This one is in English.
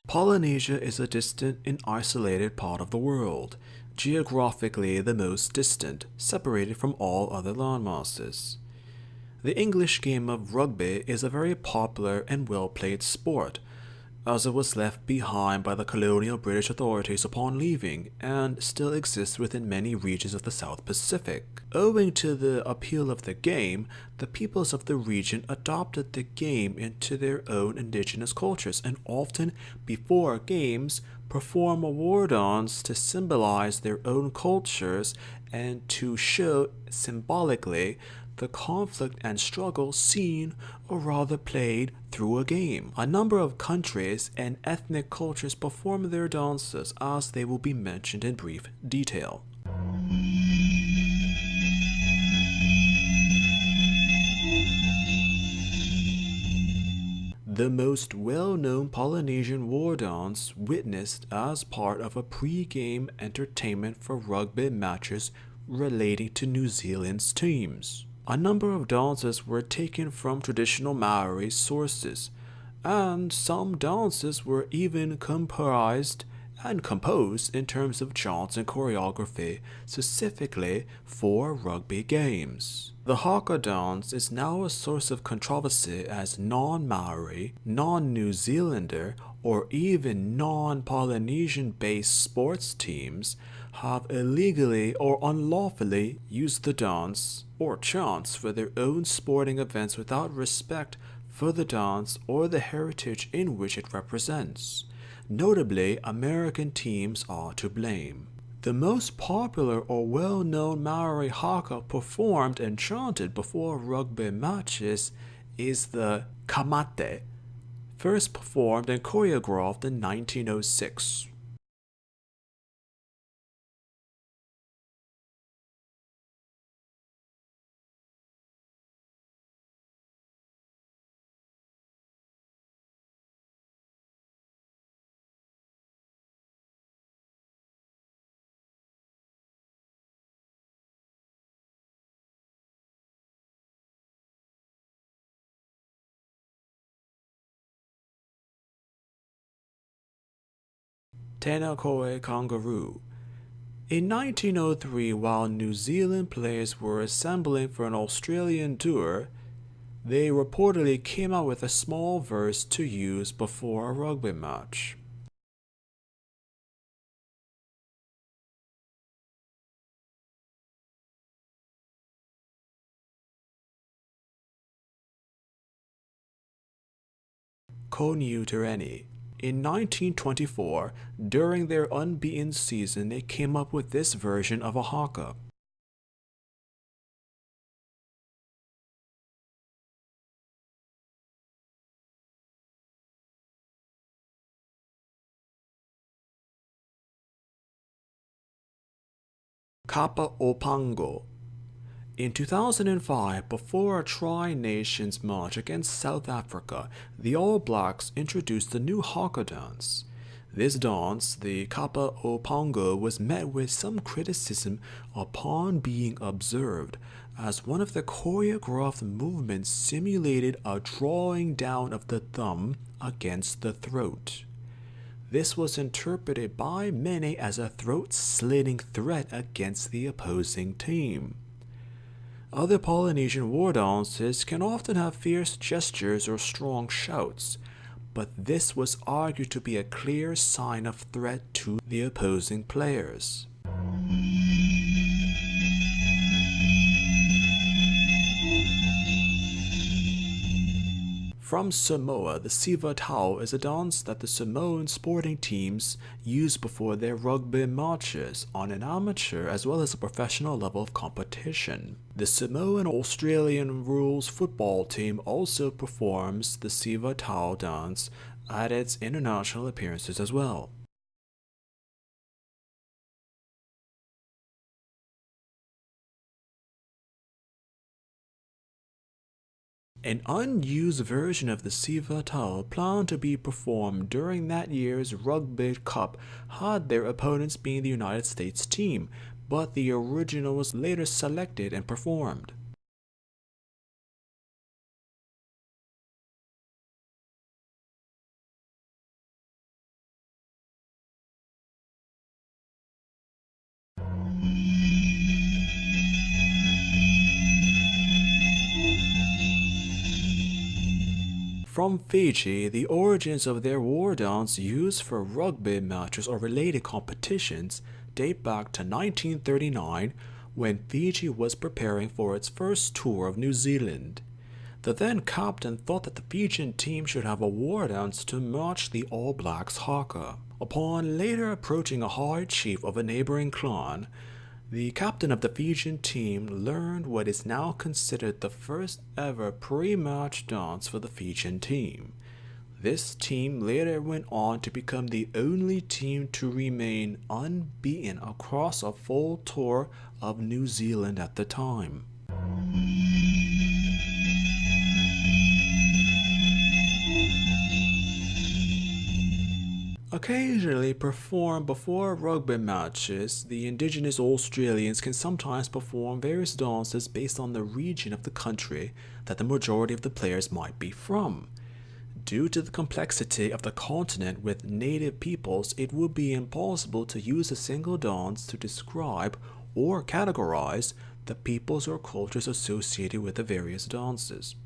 Polynesia is a distant and isolated part of the world, geographically the most distant, separated from all other landmasses. The English game of rugby is a very popular and well-played sport, as it was left behind by the colonial British authorities upon leaving, and still exists within many regions of the South Pacific. Owing to the appeal of the game, the peoples of the region adopted the game into their own indigenous cultures, and often, before games, perform a war dance to symbolize their own cultures and to show symbolically the conflict and struggle seen, or rather played, through a game. A number of countries and ethnic cultures perform their dances, as they will be mentioned in brief detail. The most well-known Polynesian war dance witnessed as part of a pre-game entertainment for rugby matches relating to New Zealand's teams. A number of dances were taken from traditional Maori sources, and some dances were even comprised and composed in terms of chants and choreography specifically for rugby games. The Haka dance is now a source of controversy as non-Maori, non-New Zealander, or even non-Polynesian based sports teams have illegally or unlawfully used the dance or chants for their own sporting events without respect for the dance or the heritage in which it represents. Notably, American teams are to blame. The most popular or well-known Maori haka performed and chanted before rugby matches is the kamate, first performed and choreographed in 1906. Tena Koe Kangaroo. In 1903, while New Zealand players were assembling for an Australian tour, they reportedly came out with a small verse to use before a rugby match. Koniu Tereni. In 1924, during their unbeaten season, they came up with this version of a haka. Kappa Opango. In 2005, before a Tri-Nations match against South Africa, the All Blacks introduced the new haka dance. This dance, the Kappa Opango, was met with some criticism upon being observed, as one of the choreographed movements simulated a drawing down of the thumb against the throat. This was interpreted by many as a throat-slitting threat against the opposing team. Other Polynesian war dances can often have fierce gestures or strong shouts, but this was argued to be a clear sign of threat to the opposing players. From Samoa, the siva tau is a dance that the Samoan sporting teams use before their rugby matches on an amateur as well as a professional level of competition. The Samoan Australian rules football team also performs the siva tau dance at its international appearances as well. An unused version of the siva tau planned to be performed during that year's Rugby Cup had their opponents being the United States team, but the original was later selected and performed. From Fiji, the origins of their war dance used for rugby matches or related competitions date back to 1939 when Fiji was preparing for its first tour of New Zealand. The then captain thought that the Fijian team should have a war dance to match the All Blacks Haka. Upon later approaching a high chief of a neighboring clan, the captain of the Fijian team learned what is now considered the first ever pre-match dance for the Fijian team. This team later went on to become the only team to remain unbeaten across a full tour of New Zealand at the time. Occasionally performed before rugby matches, the indigenous Australians can sometimes perform various dances based on the region of the country that the majority of the players might be from. Due to the complexity of the continent with native peoples, it would be impossible to use a single dance to describe or categorize the peoples or cultures associated with the various dances.